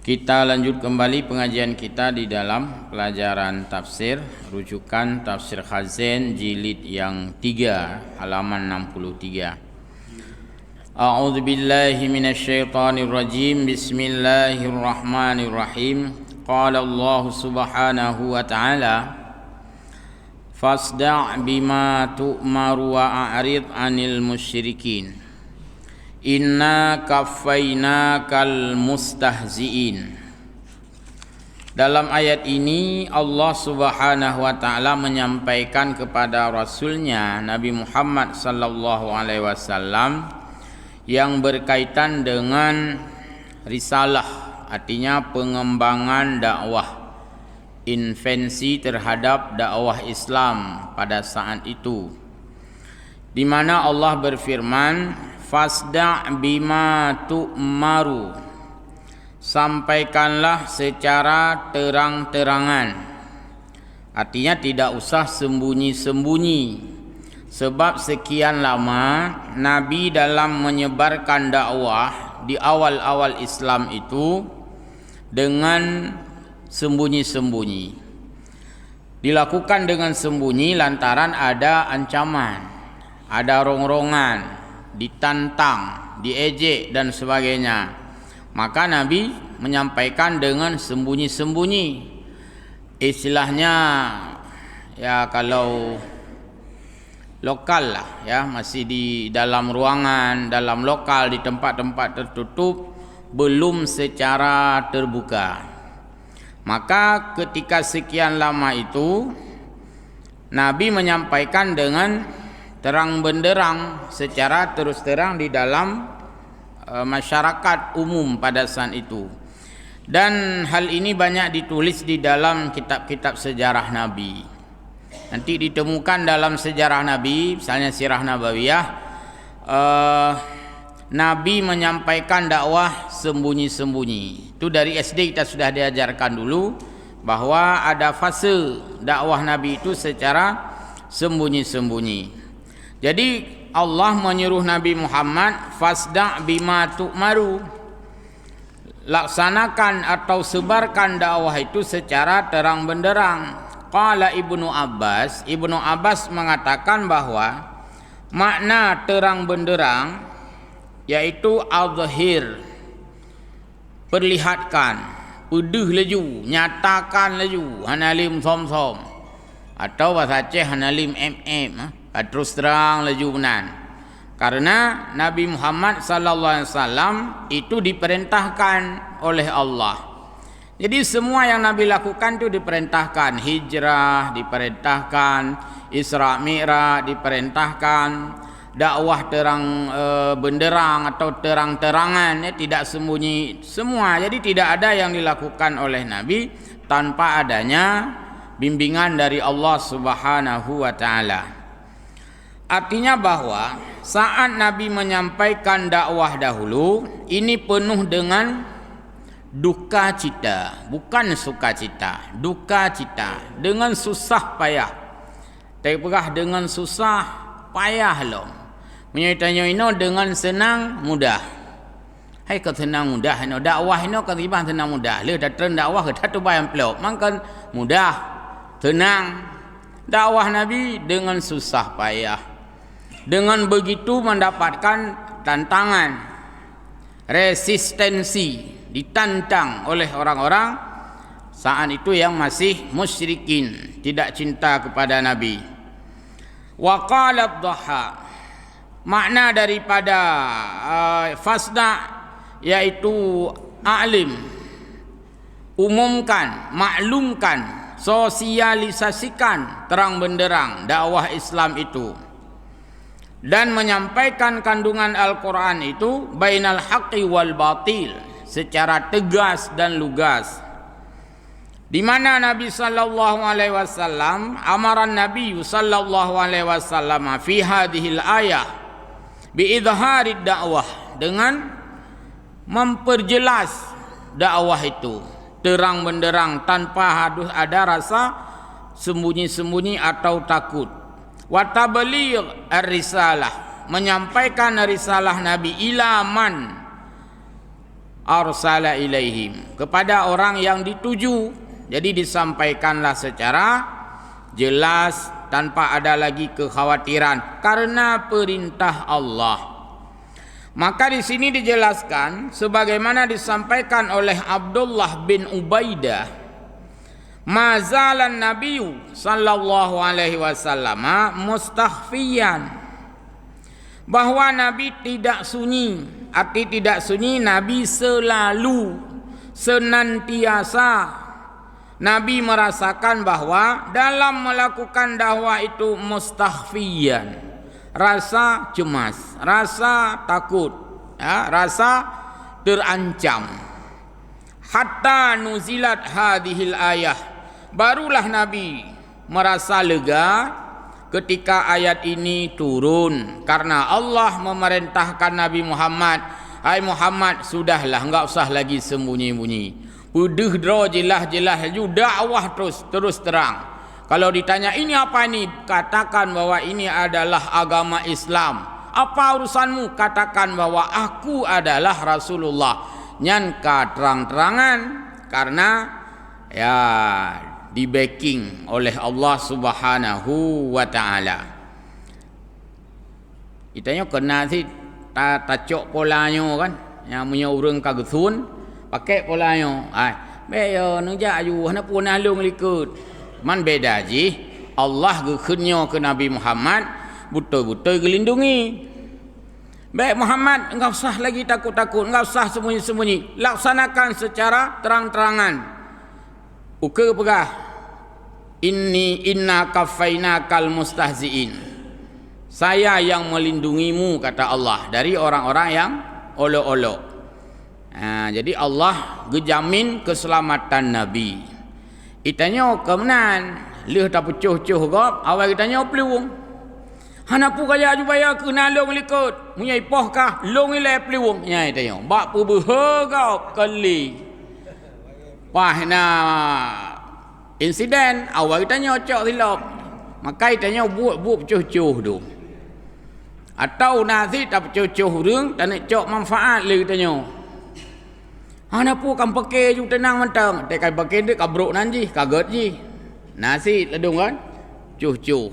Kita lanjut kembali pengajian kita di dalam pelajaran tafsir, rujukan Tafsir Khazen jilid yang 3 halaman 63. A'udzu billahi minasyaitonir rajim. Bismillahirrahmanirrahim. Qala Allah Subhanahu wa ta'ala: Fasda' bima tu'maru wa a'rid 'anil musyrikin. Inna kaffainakal mustahzi'in. Dalam ayat ini Allah Subhanahu wa ta'ala menyampaikan kepada Rasulnya Nabi Muhammad sallallahu alaihi wasallam yang berkaitan dengan risalah, artinya pengembangan dakwah, invensi terhadap dakwah Islam pada saat itu, di mana Allah berfirman, Fasda' bima tu'maru, sampaikanlah secara terang-terangan. Artinya tidak usah sembunyi-sembunyi. Sebab sekian lama Nabi dalam menyebarkan dakwah di awal-awal Islam itu dengan sembunyi-sembunyi. Dilakukan dengan sembunyi lantaran ada ancaman, ada rongrongan, ditantang, diejek dan sebagainya. Maka Nabi menyampaikan dengan sembunyi-sembunyi. Istilahnya ya kalau lokal lah ya, masih di dalam ruangan, dalam lokal, di tempat-tempat tertutup, belum secara terbuka. Maka ketika sekian lama itu Nabi menyampaikan dengan terang benderang, secara terus terang di dalam masyarakat umum pada saat itu. Dan hal ini banyak ditulis di dalam kitab-kitab sejarah Nabi. Nanti ditemukan dalam sejarah Nabi, misalnya Sirah Nabawiyah, Nabi menyampaikan dakwah sembunyi-sembunyi. Itu dari SD kita sudah diajarkan dulu bahwa ada fase dakwah Nabi itu secara sembunyi-sembunyi. Jadi Allah menyuruh Nabi Muhammad, Fasda' bima tu'maru, laksanakan atau sebarkan dakwah itu secara terang benderang. Qala Ibnu Abbas mengatakan bahwa makna terang benderang yaitu azhir, perlihatkan, pedih laju, nyatakan laju, hanalim som-som, atau bahasa Aceh hanalim terus terang laju benan. Karena Nabi Muhammad sallallahu alaihi wasallam itu diperintahkan oleh Allah. Jadi semua yang Nabi lakukan itu diperintahkan. Hijrah diperintahkan, Isra Mi'raj diperintahkan, dakwah terang benderang atau terang-terangan, ya, tidak sembunyi semua. Jadi tidak ada yang dilakukan oleh Nabi tanpa adanya bimbingan dari Allah Subhanahu wa ta'ala. Artinya bahwa saat Nabi menyampaikan dakwah dahulu, ini penuh dengan duka cita, bukan sukacita, duka cita, dengan susah payah. Terperah dengan susah payah loh. Menyertanya ini dengan senang mudah. Hai ke senang mudah, dakwah ini ke tiba senang mudah. Le datang dakwah ke satu bayang pelok, mangkan mudah, tenang. Dakwah Nabi dengan susah payah. Dengan begitu mendapatkan tantangan, resistensi, ditantang oleh orang-orang saat itu yang masih musyrikin, tidak cinta kepada Nabi. Wa qala dhaha, makna daripada fasda yaitu a'lim, umumkan, maklumkan, sosialisasikan terang benderang dakwah Islam itu, dan menyampaikan kandungan Al-Quran itu bainal haqqi wal batil, secara tegas dan lugas. Di mana Nabi sallallahu alaihi wasallam amaran Nabi sallallahu alaihi wasallam fi hadhil ayah bi idharid dakwah, dengan memperjelas dakwah itu terang benderang tanpa harus ada rasa sembunyi-sembunyi atau takut. Wa tabligh ar-risalah, menyampaikan risalah Nabi ila man, arsala ilaihim, kepada orang yang dituju. Jadi disampaikanlah secara jelas tanpa ada lagi kekhawatiran karena perintah Allah. Maka di sini dijelaskan sebagaimana disampaikan oleh Abdullah bin Ubaidah, mazalan nabiyyu sallallahu alaihi wasallam mustakhfiyan, bahwa Nabi tidak sunyi. Arti tidak sunyi, Nabi selalu, senantiasa Nabi merasakan bahwa dalam melakukan dakwah itu mustakhfiyan, rasa cemas, rasa takut, ya, rasa terancam. Hatta nuzilat hadhil ayah, barulah Nabi merasa lega ketika ayat ini turun, karena Allah memerintahkan Nabi Muhammad, hai Muhammad, sudahlah, enggak usah lagi sembunyi-bunyi. Udah jelas-jelas ju dakwah terus terang. Kalau ditanya ini apa ini, katakan bahwa ini adalah agama Islam. Apa urusanmu? Katakan bahwa aku adalah Rasulullah. Nyanka terang-terangan, karena ya di backing oleh Allah Subhanahu wa taala. Itanya kena si tacok polanya kan, yang punya urang kagetun pakai polanya. Beyo nujak aju hana pun alung likut. Man beda ji, Allah gekenyo ke Nabi Muhammad betul-betul gelindungi. Baik Muhammad, enggak usah lagi takut-takut, enggak usah sembunyi-sembunyi. Laksanakan secara terang-terangan. Uka pegah. Inna kafainakal mustahziin. Saya yang melindungimu, kata Allah, dari orang-orang yang olok-olok. Jadi Allah gejamin keselamatan Nabi. Itanya kemenan, leh tak pecuh-cuh gop, awal kitanya peliwung. Hanapu kaya jubaya kena long likut. Munyai poh kah long ile peliwung. Ya itanya, bak pu behegop kali. Pahna insiden awal kitanya ocok silap. Maka itanya buat pecuh-cuh tu. Atau nasi tak pecuh-cuh rung dan nak cok manfaat le kitanya. Hanapu kan pakai ju tenang mentang. Tekai pakai dia kabruk nanti, kaget ji. Nasi ledung kan? Cuh-cuh.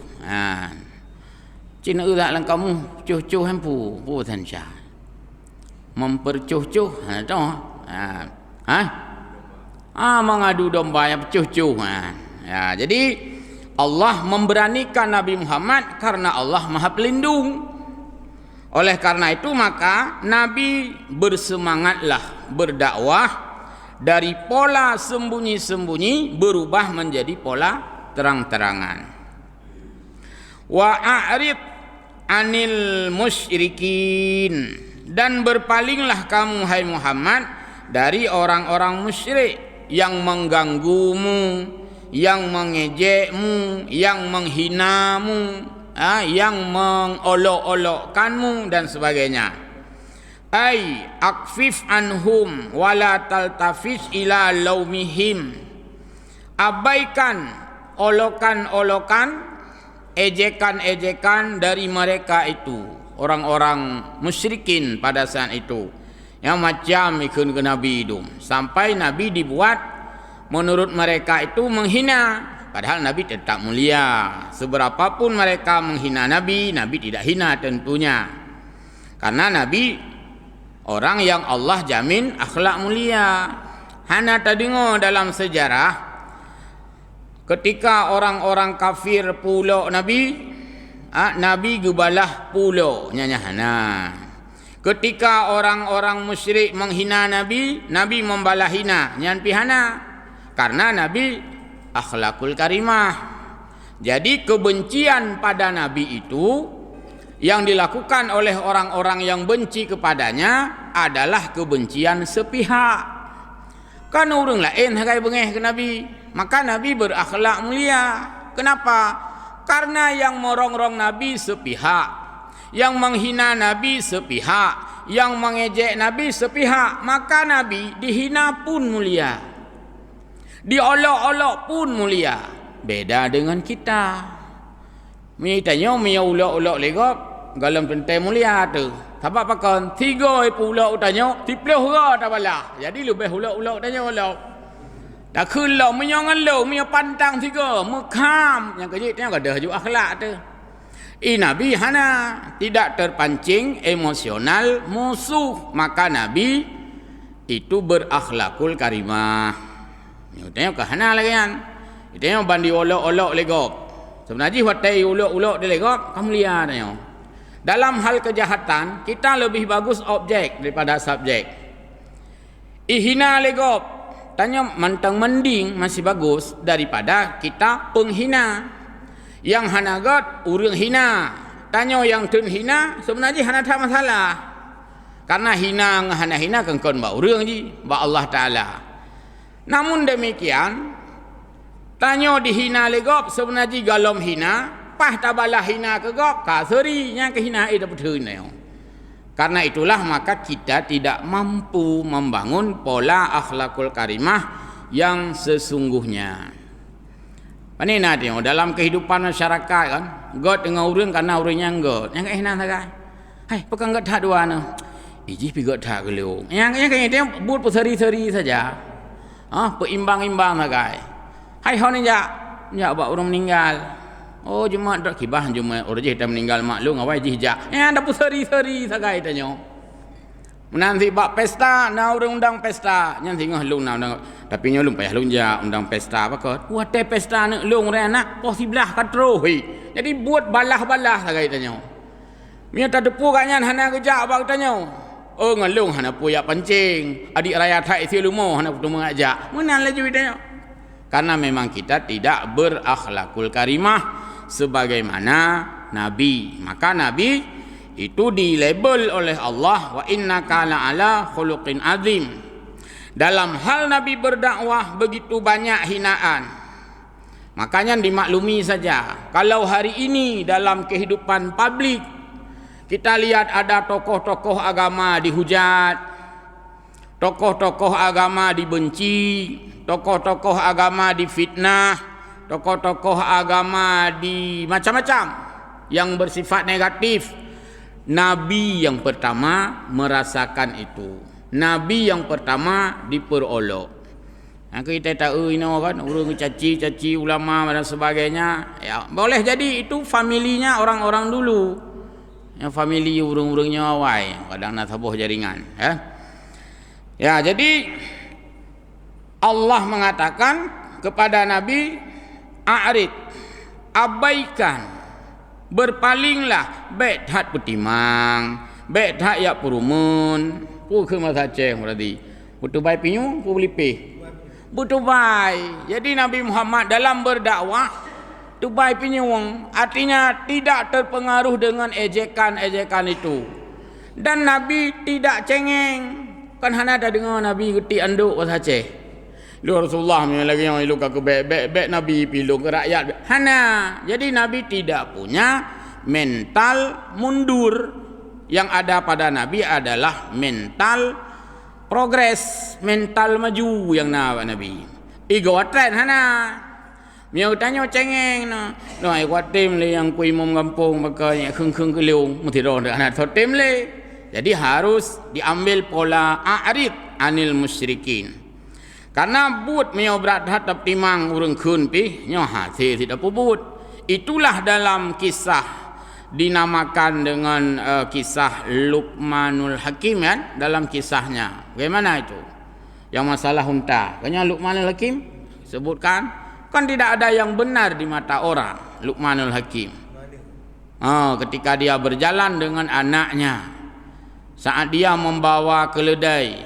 Cina ulah lang kamu cuh-cuh hampu, bukan syah. Mempercuh-cuh, tahu? Mengadu domba yang cuh-cuh. Ya, jadi Allah memberanikan Nabi Muhammad karena Allah Maha Pelindung. Oleh karena itu maka Nabi bersemangatlah berdakwah dari pola sembunyi-sembunyi berubah menjadi pola terang-terangan. Wa a'rid anil musyrikin, dan berpalinglah kamu hai Muhammad dari orang-orang musyrik yang mengganggumu, yang mengejekmu, yang menghinamu, yang mengolok-olokkanmu dan sebagainya. Ai akfif anhum wala taltafis ila laumihim. Abaikan olokan-olokan, ejekan-ejekan dari mereka itu, orang-orang musyrikin pada saat itu, yang macam ikut ke Nabi itu, sampai Nabi dibuat menurut mereka itu menghina. Padahal Nabi tetap mulia. Seberapapun mereka menghina Nabi, Nabi tidak hina tentunya. Karena Nabi orang yang Allah jamin akhlak mulia. Hana tadingo dalam sejarah, ketika orang-orang kafir pulau Nabi, Nabi gebalah pulau nyanya hana. Ketika orang-orang musyrik menghina Nabi, Nabi membalah hina nyan pihana. Karena Nabi akhlakul karimah. Jadi kebencian pada Nabi itu yang dilakukan oleh orang-orang yang benci kepadanya adalah kebencian sepihak. Kan orang lain hagai bengeh ke Nabi, maka Nabi berakhlak mulia. Kenapa? Karena yang merongrong Nabi sepihak, yang menghina Nabi sepihak, yang mengejek Nabi sepihak, maka Nabi dihina pun mulia, diolok-olok pun mulia. Beda dengan kita. Mi tanya mi olok-olok legop, galam tentai mulia tu. Sebab pakai 3 pula tanya, 30 hura tak balah. Jadi lebih ulak-ulak tanya ulak. Tak kelau menyangan lo, punya pantang 3, mekam. Yang kejik tanya ada juga akhlak tu. Nabi hana tidak terpancing emosional musuh, maka Nabi itu berakhlakul karimah. Ni tanya ke hana lagi kan. Tanya bandi olok-olok legok. Sebenarnya watai ulok-ulok dia legok, kamu lihat tanya. Dalam hal kejahatan, kita lebih bagus objek daripada subjek. Ihina legop, tanya mantang mending masih bagus daripada kita penghina. Yang hanagat urang hina. Tanya yang tun hina, sebenarnya hana tak masalah. Karena hina hana hina kan ba urang ji, ba Allah Taala. Namun demikian, tanya dihina legop sebenarnya galom hina. Pah tabalah hina ke gop kaseri yang kehina itu betul ni. Karena itulah maka kita tidak mampu membangun pola akhlakul karimah yang sesungguhnya. Pani nak tengok dalam kehidupan masyarakat kan, god dengan orang karena orangnya god. Yang kehina sagai. Hai, pekan god tak dua na. Iji pi god tak gelo. Yang kehina buat peseri-seri saja. Peimbang-imbang sagai. Hai hon ni ja buat orang meninggal. Oh cuma dak kibah cuma orang je dah meninggal maklum awai jihja. Ada pusari-sari sagai tanya. Menanti bak pesta, na orang undang pesta. Nyan tengah lung na undang. Tapi nyo lung payah lung ja undang pesta apa kot. Buat pesta nak lung re anak posibelah katro hi. Jadi buat balah-balah sagai tanya. Mia tak depu kanyan hana kejak bak tanya. Oh ngalung hana puyak pancing. Adik raya thai isi lumo hana putu mengajak. Menan laju tanya. Karena memang kita tidak berakhlakul karimah sebagaimana Nabi. Maka Nabi itu dilabel oleh Allah wa innaka la'ala khuluqin azim. Dalam hal Nabi berdakwah begitu banyak hinaan. Makanya dimaklumi saja. Kalau hari ini dalam kehidupan publik kita lihat ada tokoh-tokoh agama dihujat, tokoh-tokoh agama dibenci, tokoh-tokoh agama difitnah, tokoh-tokoh agama di macam-macam yang bersifat negatif. Nabi yang pertama merasakan itu. Nabi yang pertama diperolok. Kita tahu ini kan orang caci ulama dan sebagainya. Ya, boleh jadi itu familinya orang-orang dulu. Yang famili urang-urangnya awai, kadang nak tabuh jaringan, ya. Ya, jadi Allah mengatakan kepada Nabi, a'rid, abaikan, berpalinglah, baik hat petimang, baik hat ya purumun, pu ke masa ceng berarti. Butuh baik pinyu, pu belipih. Butuh baik. Jadi Nabi Muhammad dalam berdakwah tu baik pinyu, artinya tidak terpengaruh dengan ejekan-ejekan itu. Dan Nabi tidak cengeng. Kan hana ada dengar Nabi geti anduk bahasa Aceh. Lu Rasulullah memang lagi yang iluk aku baik Nabi piluk ke rakyat. Hana. Jadi Nabi tidak punya mental mundur. Yang ada pada Nabi adalah mental progres, mental maju yang Nabi. Ego tren hana. Miau tanya cengeng no. No ai kwatim le yang kui mom kampung pakai kheng-kheng ke leung mesti ro anak totem le. Jadi harus diambil pola a'rid anil musyrikin. Karena but miau berat hatap timang urang kun pi nyo hati tidak pubut. Itulah dalam kisah dinamakan dengan kisah Luqmanul Hakim kan, dalam kisahnya. Bagaimana itu? Yang masalah unta. Kanya Luqmanul Hakim sebutkan kan tidak ada yang benar di mata orang. Luqmanul Hakim. Ketika dia berjalan dengan anaknya, saat dia membawa keledai,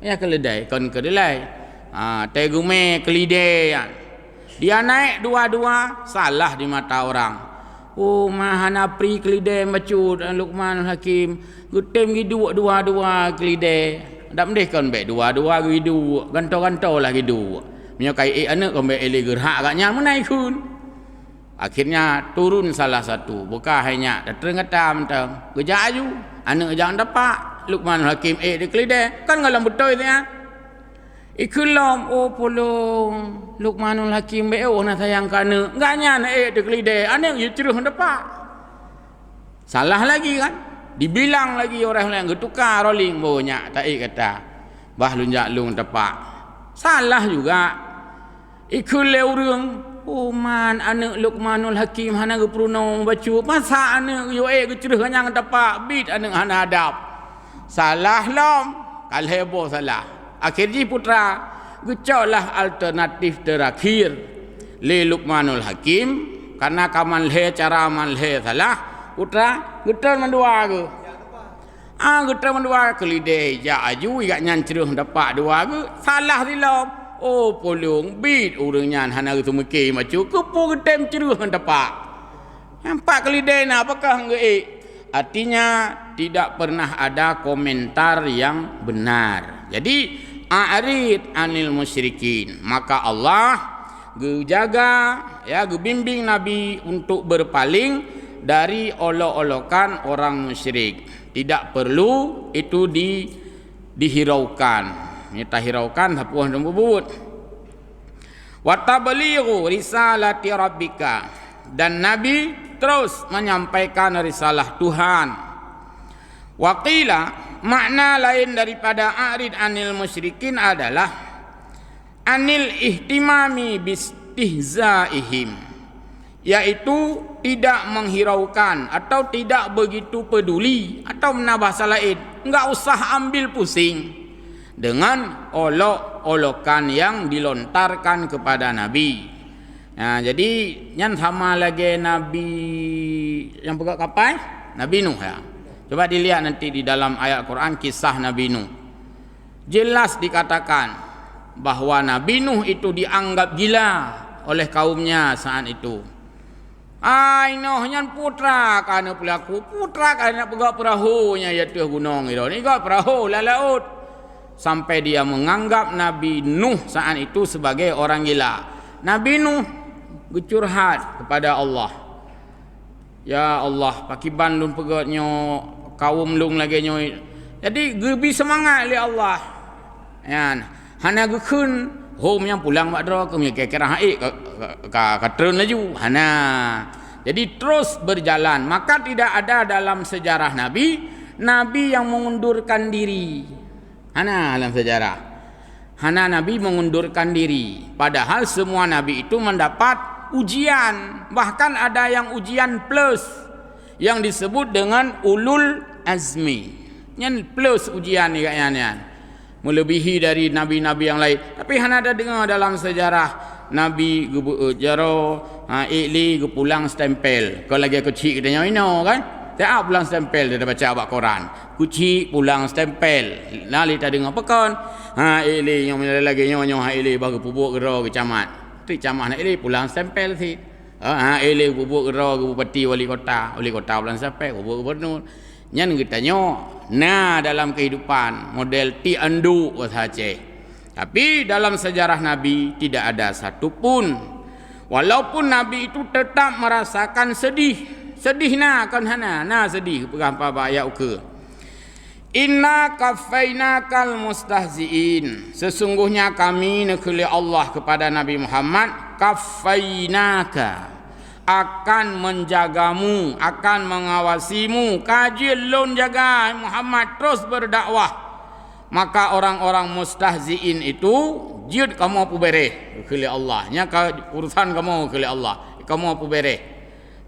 keledai, kon kedelai, tegume kelidai, dia naik dua-dua, salah di mata orang. Mahana pri kelidai macu dan Luqmanul Hakim, gutem gidu dua-dua kelidai, tak mendeh kon be dua-dua gidu, ganto-ganto lah gidu. Mio kai anak kon be ele gerhak agaknya menai kun. Akhirnya turun salah satu, bukan hanya terngetam tang. Gejak aju, anak jangan dapat. Luqmanul Hakim di kelidai, kan ngalam betul itu ya. Ikulam polong Luqmanul Hakim be nak sayang kana. Enggaknya nak di kelidai, anak you terus dapat. Salah lagi kan? dibilang lagi orang lain getukar rolling banyak tak kata bah lunjak lung tepak salah juga ikut orang man anak Luqmanul Hakim hana gepruno baca masa anak yo gecerah hanya tepak bit anak hana adab salah lom kal heboh salah akhirnya putra gecoklah alternatif terakhir li Luqmanul Hakim karena kaman le cara aman le salah putra getar mendua ke getar mendua kelide ja aju gak nyancreuh dapat dua ke salah silom polong bit urangnya hana tu meke macu kepu getem cereuh dapat empat kelide na apakah ngeuk artinya tidak pernah ada komentar yang benar jadi a'rid anil musyrikin maka Allah gejaga ya gebimbing Nabi untuk berpaling dari olok-olokan orang musyrik tidak perlu itu dihiraukan kita hiraukan hapuh dan bubut wa tablighu risalati rabbika dan Nabi terus menyampaikan risalah Tuhan wa qila makna lain daripada a'rid anil musyrikin adalah anil ihtimami bistihzaihim yaitu tidak menghiraukan atau tidak begitu peduli atau bahasa lain enggak usah ambil pusing dengan olok-olokan yang dilontarkan kepada Nabi. Nah, jadi yang sama lagi Nabi yang pegang kapal Nabi Nuh ya. Coba dilihat nanti di dalam ayat Quran kisah Nabi Nuh. Jelas dikatakan bahwa Nabi Nuh itu dianggap gila oleh kaumnya saat itu. Noh nyan putra kana pelaku putra kana pegang perahunya ya tuh gunung itu. Ni gak perahu la laut. Sampai dia menganggap Nabi Nuh saat itu sebagai orang gila. Nabi Nuh bercurhat kepada Allah. Ya Allah, pakiban lun pegatnya kaum lung lagi nyo. Jadi gebi semangat li Allah. Yan, hana gekeun hom yang pulang mak dro ke kira haik ka tren laju. Hana. Jadi terus berjalan. Maka tidak ada dalam sejarah Nabi yang mengundurkan diri. Hana dalam sejarah. Hana Nabi mengundurkan diri. Padahal semua Nabi itu mendapat ujian. Bahkan ada yang ujian plus. Yang disebut dengan ulul azmi. Yang plus ujian ni kayaknya. Melebihi dari Nabi-Nabi yang lain. Tapi hana ada dengar dalam sejarah. Nabi jaro ikli pulang stempel. Kalau lagi kecil kita nyawa kan. Tak pulang stempel dia dah baca abad Quran. Kucing pulang stempel. Nali tak dengar pekan. Ili yang lagi nyonya ili bagi pupuk gero ke camat. Tu camat nak ili pulang stempel si. Ili pupuk gero ke bupati wali kota pulang stempel pupuk gubernur. Nyan kita nah dalam kehidupan model ti andu sahaja. Tapi dalam sejarah Nabi tidak ada satupun. Walaupun Nabi itu tetap merasakan sedih. Sedih kan hana sedih apa ayat ke inna kafainakal mustahziin sesungguhnya kami nekeli Allah kepada Nabi Muhammad kafainaka akan menjagamu akan mengawasimu kaji lon jaga Muhammad terus berdakwah maka orang-orang mustahziin itu jid kamu apa bereh nekeli Allah nya urusan kamu nekeli Allah kamu apa bereh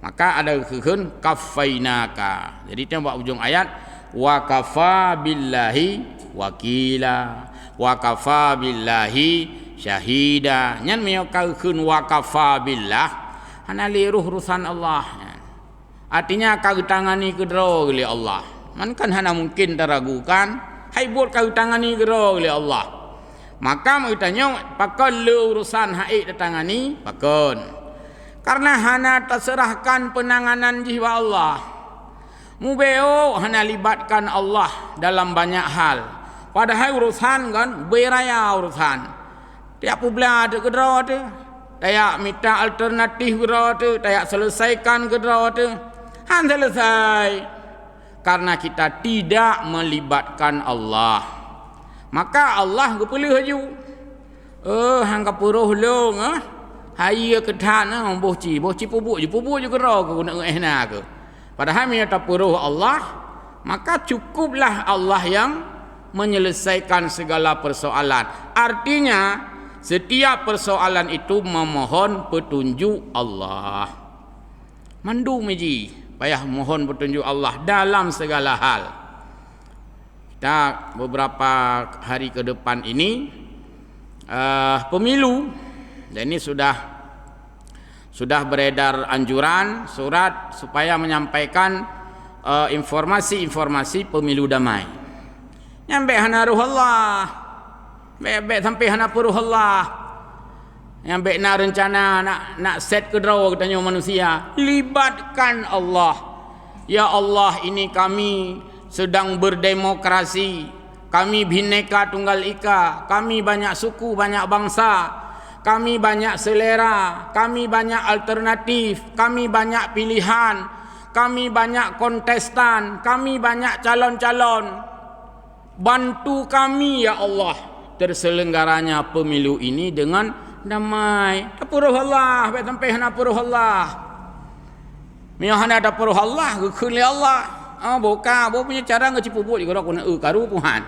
maka ada kekun kafainaka. Jadi tengok ujung ayat wa kafa billahi wakila wa kafa billahi syahida. Nyan meo kekun wa kafa billah hana liruh urusan Allah. Artinya kau tangani kedro oleh Allah. Man kan hana mungkin teragukan hai buat kau tangani kedro oleh Allah. Maka mau tanya pakon le urusan hai tangani pakon. Karena hana terserahkan penanganan jiwa Allah. Mubeo hana libatkan Allah dalam banyak hal. Padahal urusan kan beraya urusan. Tiap pula ada kedra tu. Tayak minta alternatif kedra tu. Tayak selesaikan kedra tu. Han selesai. Karena kita tidak melibatkan Allah. Maka Allah kepuluh haju. Hang kapuruh long hai ke thana boci pupuk je kera ke guna ehna ke padahal mi ta puruh Allah maka cukuplah Allah yang menyelesaikan segala persoalan. Artinya setiap persoalan itu memohon petunjuk Allah. Mandu meji payah mohon petunjuk Allah dalam segala hal. Kita beberapa hari ke depan ini pemilu, dan ini sudah beredar anjuran surat supaya menyampaikan informasi-informasi pemilu damai. Nyampe hana ruh Allah, bebek sampai hana puruh Allah. Nyampe nak rencana nak set ke draw katanya manusia, libatkan Allah. Ya Allah, ini kami sedang berdemokrasi, kami Bhinneka Tunggal Ika, kami banyak suku, banyak bangsa, kami banyak selera, kami banyak alternatif, kami banyak pilihan, kami banyak kontestan, kami banyak calon-calon. Bantu kami ya Allah terselenggaranya pemilu ini dengan damai. Tapuruh Allah, baik sampai hana puruh Allah. Mia hana tapuruh Allah, gekuli Allah. Bukan, punya cara ngecipuput juga kena karu Tuhan.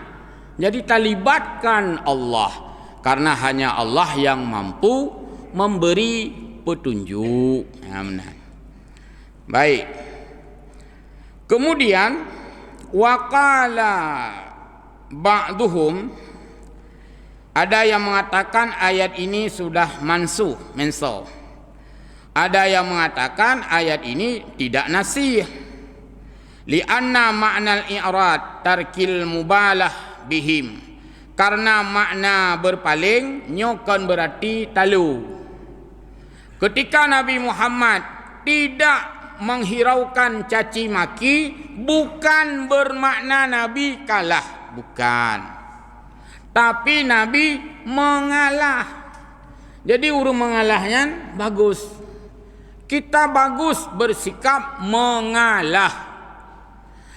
Jadi talibatkan Allah, karena hanya Allah yang mampu memberi petunjuk. Baik. Kemudian waqala ba'duhum, ada yang mengatakan ayat ini sudah mansuh, mensuh. Ada yang mengatakan ayat ini tidak nasih. Li'anna ma'nal i'rad tarkil mubalah bihim. Karena makna berpaling nyokon berarti talu. Ketika Nabi Muhammad tidak menghiraukan caci maki, bukan bermakna Nabi kalah, bukan. Tapi Nabi mengalah. Jadi urung mengalahnya bagus. Kita bagus bersikap mengalah.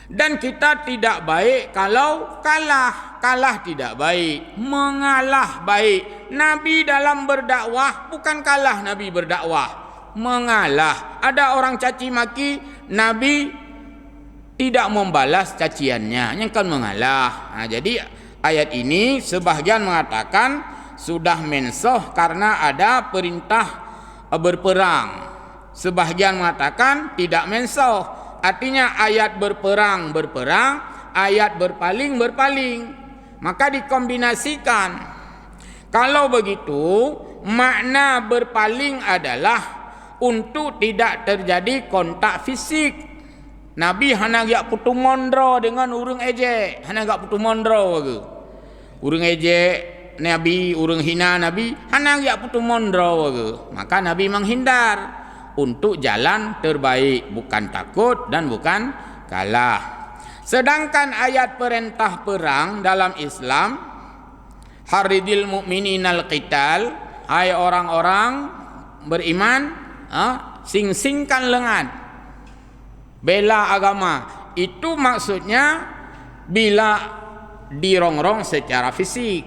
Dan kita tidak baik kalau kalah. Kalah tidak baik, mengalah baik. Nabi dalam berdakwah bukan kalah, Nabi berdakwah mengalah. Ada orang caci maki, Nabi tidak membalas caciannya, yang kan mengalah. Jadi ayat ini sebahagian mengatakan sudah mensuh karena ada perintah berperang. Sebahagian mengatakan tidak mensuh, artinya ayat berperang, ayat berpaling. Maka dikombinasikan. Kalau begitu, makna berpaling adalah untuk tidak terjadi kontak fisik. Nabi hana gak putu mondro dengan urang ejek, hana gak putu mondro ke. Urang ejek Nabi, urang hina Nabi, hana gak putu mondro ke. Maka Nabi menghindar untuk jalan terbaik, bukan takut dan bukan kalah. Sedangkan ayat perintah perang dalam Islam, haridil mu'mininal qital, hai orang-orang beriman, sing-singkan lengan, bela agama. Itu maksudnya bila dirongrong secara fisik,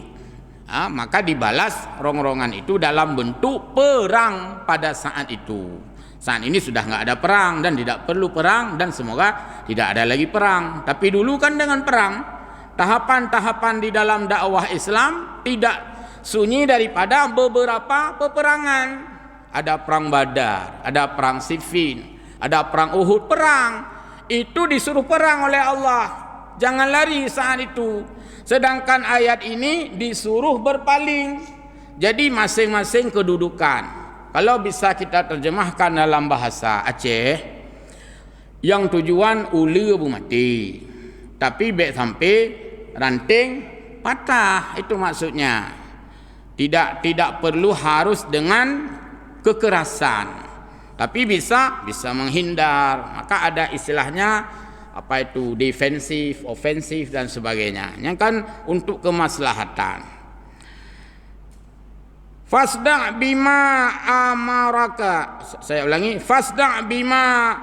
maka dibalas rongrongan itu dalam bentuk perang pada saat itu. Saat ini sudah nggak ada perang dan tidak perlu perang, dan semoga tidak ada lagi perang. Tapi dulu kan dengan perang, tahapan-tahapan di dalam dakwah Islam tidak sunyi daripada beberapa peperangan. Ada perang Badar, ada perang Siffin, ada perang Uhud. Perang itu disuruh perang oleh Allah, jangan lari saat itu. Sedangkan ayat ini disuruh berpaling. Jadi masing-masing kedudukan. Kalau bisa kita terjemahkan dalam bahasa Aceh, yang tujuan ulu bu mati, tapi bek sampai ranting patah, itu maksudnya. Tidak perlu harus dengan kekerasan, tapi bisa menghindar. Maka ada istilahnya apa itu, defensif, ofensif dan sebagainya. Yang kan untuk kemaslahatan. Fasda' bima amaraka. Saya ulangi, fasda' bima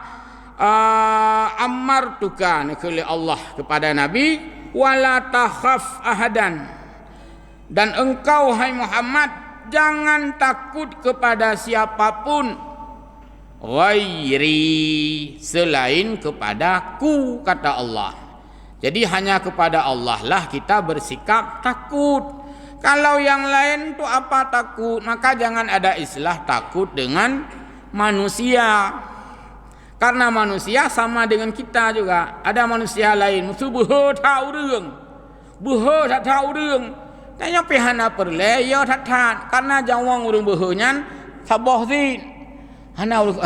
amartuka, oleh Allah kepada Nabi, wala takhaf ahadan. Dan engkau hai Muhammad jangan takut kepada siapapun, ghairi, selain kepadaku, kata Allah. Jadi hanya kepada Allah lah kita bersikap takut. Kalau yang lain tu apa takut? Maka jangan ada istilah takut dengan manusia. Karena manusia sama dengan kita juga. Ada manusia lain musuh buho tahu reung. Buho tak tahu reung. Tanya pihana perle ya tak tat. Karena jawang urang buho nyan sabah sin. Hana urang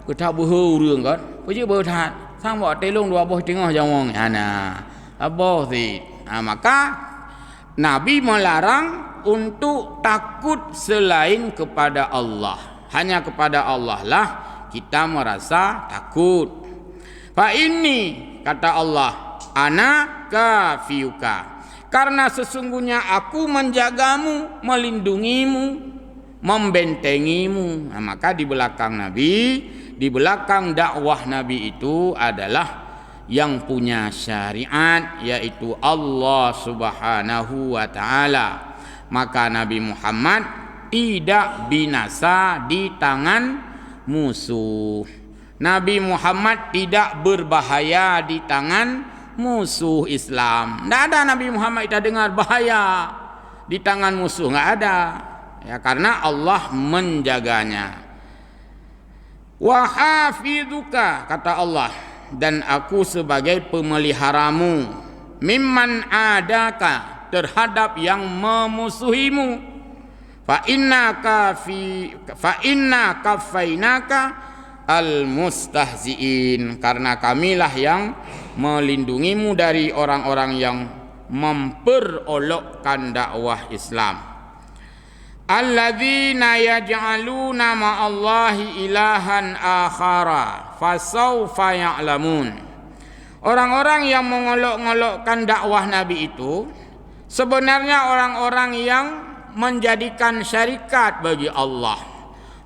kita buho reung kan. Puji buho tat. Sang buat telung dua buah tengah jawang hana. Sabah sin. Maka Nabi melarang untuk takut selain kepada Allah. Hanya kepada Allah lah kita merasa takut. Fa inni kata Allah, ana kafiuka. Karena sesungguhnya aku menjagamu, melindungimu, membentengimu. Maka di belakang Nabi, di belakang dakwah Nabi itu adalah yang punya syariat, yaitu Allah Subhanahu wa taala. Maka Nabi Muhammad tidak binasa di tangan musuh. Nabi Muhammad tidak berbahaya di tangan musuh Islam. Tidak ada Nabi Muhammad kita dengar bahaya di tangan musuh, enggak ada. Ya, karena Allah menjaganya. Wa hafizuka kata Allah, dan aku sebagai pemeliharamu, mimman adaka terhadap yang memusuhimu. Fa inna kafainaka al mustahziin, karena kamilah yang melindungimu dari orang-orang yang memperolokkan dakwah Islam. Alladzina yaj'aluna ma'allahi ilahan akhara fasawfa ya'lamun. Orang-orang yang mengolok-olokkan dakwah Nabi itu sebenarnya orang-orang yang menjadikan syarikat bagi Allah.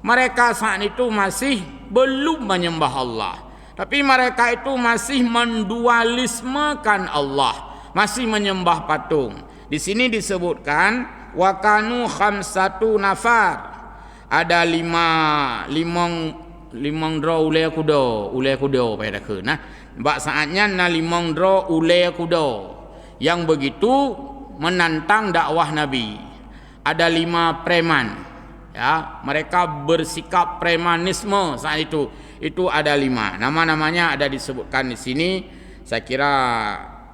Mereka saat itu masih belum menyembah Allah, tapi mereka itu masih mendualismekan Allah, masih menyembah patung. Di sini disebutkan wa kanu khamsatu nafar. Ada limang dro ule kudo pada ke. Nah, bak saatnya na limang dro ule kudo yang begitu menantang dakwah Nabi. Ada 5 preman, ya, mereka bersikap premanisme saat itu. Itu ada 5. Nama-namanya ada disebutkan di sini. Saya kira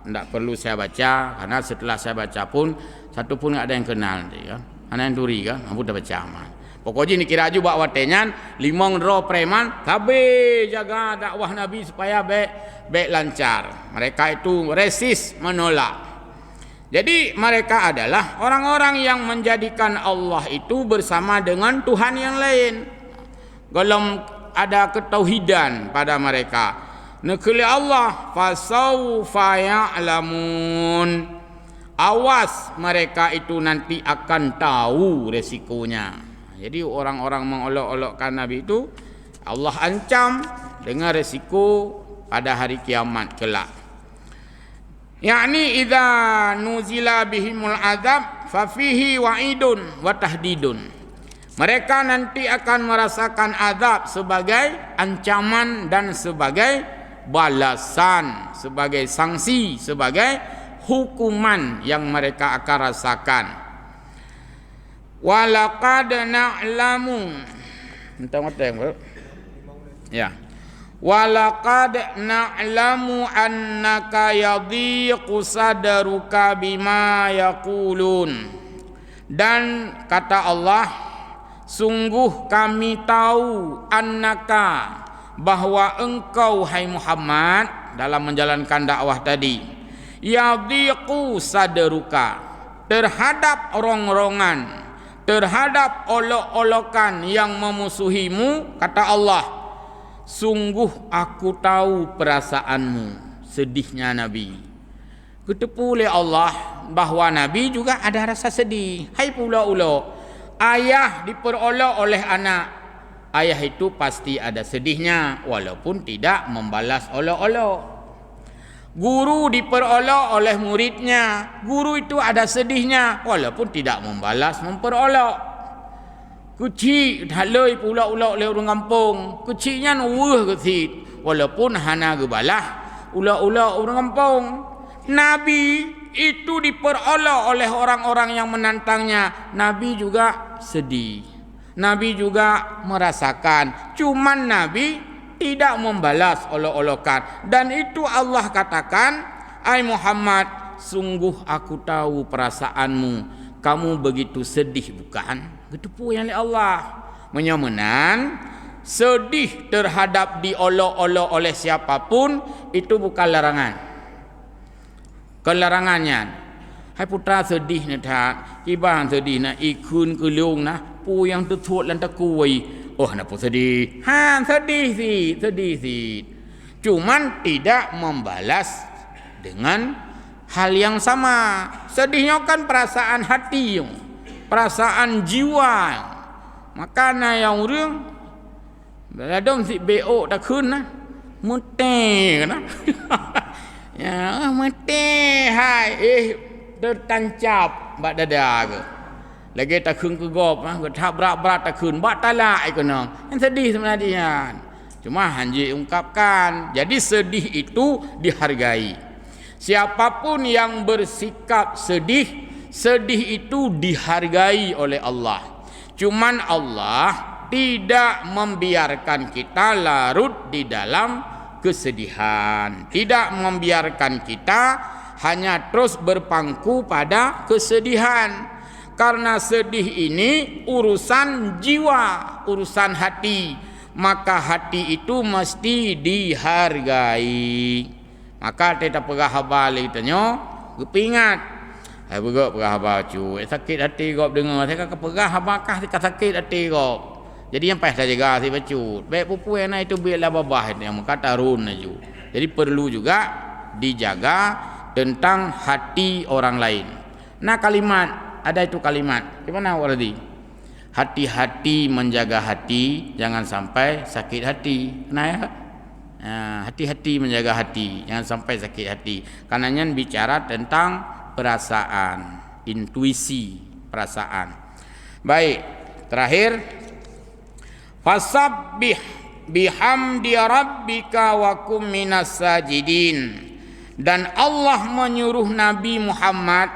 tidak perlu saya baca, karena setelah saya baca pun satu pun tidak ada yang kenal nanti, kan? Ada yang turi kan? Mampu dah baca aman. Pokoknya ni kira juga watenyan 5 ro preman tabe jaga dakwah Nabi supaya baik lancar. Mereka itu resist, menolak. Jadi mereka adalah orang-orang yang menjadikan Allah itu bersama dengan Tuhan yang lain. Kalau ada ketauhidan pada mereka, nekeli Allah fasawfa ya'lamun. Awas mereka itu nanti akan tahu resikonya. Jadi orang-orang mengolok-olokkan Nabi itu Allah ancam dengan resiko pada hari kiamat kelak. Yakni idza nuzila bihimul azab fa fihi wa'idun wa tahdidun. Mereka nanti akan merasakan azab sebagai ancaman dan sebagai balasan, sebagai sanksi, sebagai hukuman yang mereka akan rasakan. Walaqad na'lamu. Ya. Walaqad na'lamu annaka yadhiqu sadruka bima yaqulun. Dan kata Allah, sungguh kami tahu annaka, bahwa engkau hai Muhammad dalam menjalankan dakwah tadi, yadhiqu sadruka, terhadap rongrongan, terhadap olok-olokan yang memusuhimu, kata Allah, sungguh aku tahu perasaanmu, sedihnya Nabi. Ketepu oleh Allah bahawa Nabi juga ada rasa sedih. Hai pula-ulo, ayah diperolok oleh anak, ayah itu pasti ada sedihnya walaupun tidak membalas olok-olok. Guru diperolok oleh muridnya, guru itu ada sedihnya walaupun tidak membalas memperolok. Kecil halai pula ulak oleh orang kampung, kecilnya nuwah kesit walaupun hana gebalah ulak-ulak orang kampung. Nabi itu diperolok oleh orang-orang yang menantangnya. Nabi juga sedih. Nabi juga merasakan. Cuman Nabi tidak membalas olok-olokan. Dan itu Allah katakan, "Ai Muhammad, sungguh aku tahu perasaanmu. Kamu begitu sedih bukan?" Gitu pun yang Allah. Menyamanan sedih terhadap diolok-olok oleh siapapun itu bukan larangan. Kelarangannya, hai putra sedih ni tak, ibang sedih nak ikun kelung nah, pu yang tertuat lan takui. Oh nak pu sedih. Sedih si. Cuman tidak membalas dengan hal yang sama. Sedihnya kan perasaan hati, perasaan jiwa. Makana yang orang beladong si BO tak kun nah. Mutih nah. Ya, mati hai tertancap bak dada ke. Lagi tak kun ke gop ke tak berat-berat tak kun bak talak ke nang. Yang sedih sebenarnya. Cuma Hanji ungkapkan, jadi sedih itu dihargai. Siapapun yang bersikap sedih, sedih itu dihargai oleh Allah. Cuman Allah tidak membiarkan kita larut di dalam kesedihan, tidak membiarkan kita hanya terus berpangku pada kesedihan. Karena sedih ini urusan jiwa, urusan hati, maka hati itu mesti dihargai. Maka kita pegah balik tanya, kepingat. Hai pegah bacu, sakit hati gop dengar, saya kata pegah bakah sakit hati gop. Jadi yang payah jaga si bacut. Baik pupu yang itu biarlah babah yang kata run aju. Jadi perlu juga dijaga tentang hati orang lain. Nah kalimat, ada itu kalimat. Gimana Wardi? Hati-hati menjaga hati, jangan sampai sakit hati. Kenapa ya? Hati-hati menjaga hati, jangan sampai sakit hati. Karenanya bicara tentang perasaan, intuisi perasaan. Baik, terakhir. Fasabbih bihamdi rabbika wa kum minas sajidin. Dan Allah menyuruh Nabi Muhammad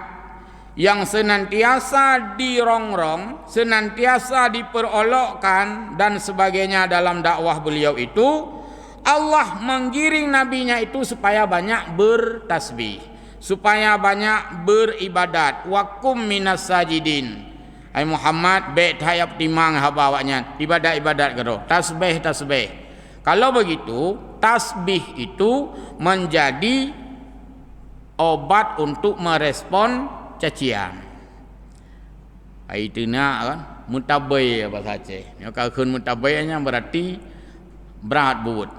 yang senantiasa dirongrong, senantiasa diperolokkan dan sebagainya dalam dakwah beliau itu, Allah menggiring nabinya itu supaya banyak bertasbih, supaya banyak beribadat. Wa kum minas sajidin. Hai Muhammad, baik hayap timang habawanya ibadat-ibadat ke tasbih. Kalau begitu, tasbih itu menjadi obat untuk merespon cacian. Itu nak kan mutabai bahasa Aceh. Kalau kun mutabainya berarti berat buat.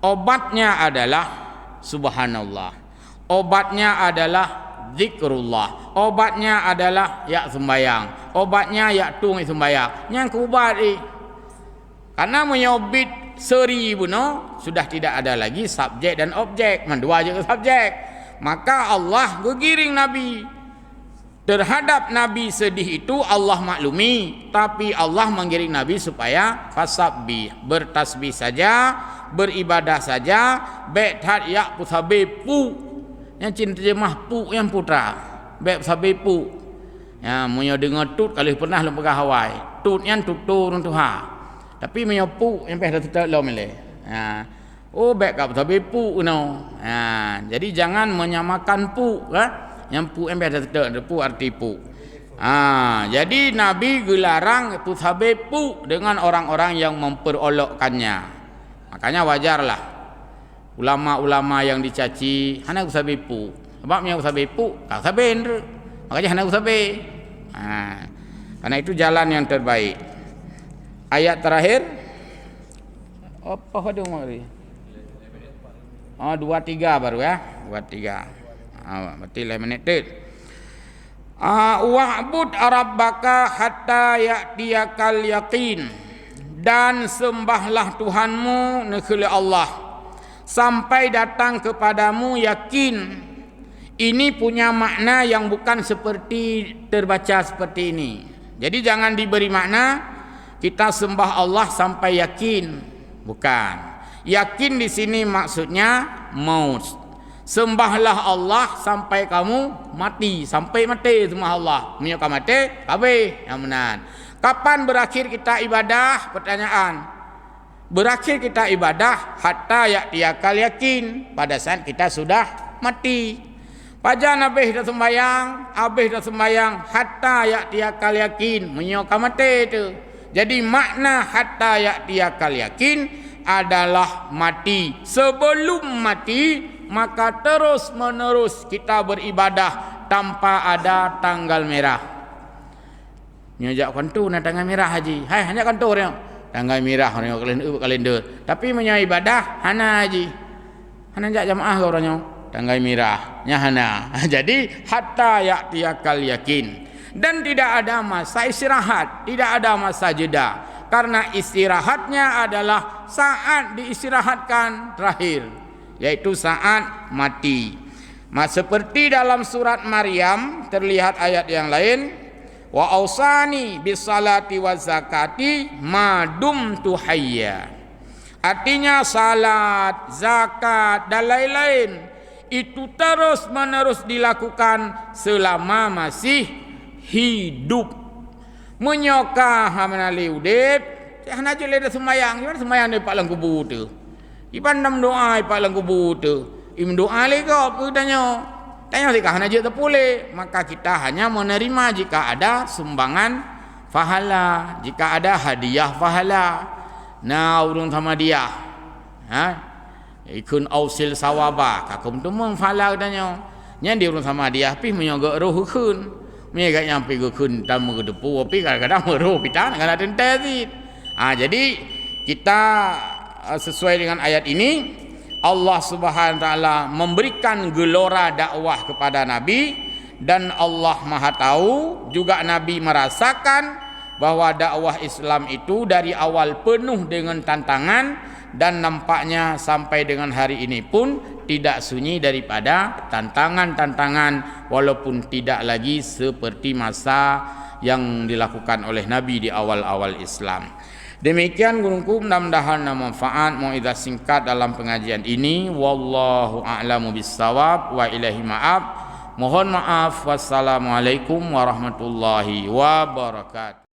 Obatnya adalah subhanallah. Obatnya adalah zikrullah. Obatnya adalah ya sembayang. Obatnya ya tung sembayang. Yang kubat karena menyobit seri buno sudah tidak ada lagi subjek dan objek. Dua je subjek. Maka Allah giring Nabi. Terhadap Nabi sedih itu Allah maklumi, tapi Allah menggiring Nabi supaya fasabbih, bertasbih saja, beribadah saja, baik ya pusabe pu. Yang cinta jemah pu yang putra baik sabi pu ya munyo dengar tut kali pernah lu pegah Hawaii tut yang tutur untuk tapi munyo pu yang peh dah lo mele oh baik kap sabi pu no jadi jangan menyamakan pu yang pu yang peh dah pu arti pu jadi Nabi gelarang pu sabi pu dengan orang-orang yang memperolokkannya. Makanya wajarlah ulama-ulama yang dicaci hana usabe pu sebabnya usabe pu tak sabe makanya hana usabe karena itu jalan yang terbaik. Ayat terakhir apa ada mari 23 baru ya 23 berarti 5 menit wa'bud rabbaka hatta ya'tiyakal yaqin, dan sembahlah Tuhanmu nekele Allah sampai datang kepadamu yakin. Ini punya makna yang bukan seperti terbaca seperti ini. Jadi jangan diberi makna kita sembah Allah sampai yakin. Bukan. Yakin di sini maksudnya maut. Sembahlah Allah sampai kamu mati. Sampai mati sembah Allah. Menyokah mati, habis. Yang benar. Kapan berakhir kita ibadah? Pertanyaan. Berakhir kita ibadah hatta ya'tiyakal yakin. Pada saat kita sudah mati. Pajan habis dah sembayang, hatta ya'tiyakal yakin. Menyokah mati itu. Jadi makna hatta ya'tiyakal yakin adalah mati. Sebelum mati, maka terus menerus kita beribadah tanpa ada tanggal merah. Nyajak kantor nak tanggal merah haji. Hai hanya kantor dia. Tanggal merah orang kalender. Tapi menyai ibadah hana haji. Hana jak jamaah ke orangnya. Tanggal merah nya hana. Jadi hatta ya'tiyakal yakin. Dan tidak ada masa istirahat, tidak ada masa jeda. Karena istirahatnya adalah saat diistirahatkan terakhir, yaitu saat mati. Seperti dalam surat Maryam terlihat ayat yang lain, wa ausani bisalati waz zakati ma dumtu hayya. Artinya salat, zakat dan lain-lain itu terus menerus dilakukan selama masih hidup. Menyokah hamanali udip hana je leda sembayang, gimana sembayang di palang kubur tu. Ipandam doa di palang kubur tu. Im doa lega apa tanya. Tanya jika hana je terpulih, maka kita hanya menerima jika ada sumbangan pahala, jika ada hadiah pahala. Nah, urung sama dia. Ha? Ikun ausil sawaba, kakum tu mengpahala tanya. Nya di urung sama dia pi menyogok roh kun. Mereka nyampe ke kun tamu ke depu, tapi kadang-kadang meruh kita nak ada tentazid. Jadi kita sesuai dengan ayat ini, Allah Subhanahu Wa Taala memberikan gelora dakwah kepada Nabi, dan Allah Maha Tahu juga Nabi merasakan bahwa dakwah Islam itu dari awal penuh dengan tantangan, dan nampaknya sampai dengan hari ini pun tidak sunyi daripada tantangan-tantangan, walaupun tidak lagi seperti masa yang dilakukan oleh Nabi di awal-awal Islam. Demikian gurungku, mudah-mudahan manfaat mauizah singkat dalam pengajian ini. Wallahu a'lamu bissawab wa ilahi ma'ab. Mohon maaf. Wassalamualaikum warahmatullahi wabarakatuh.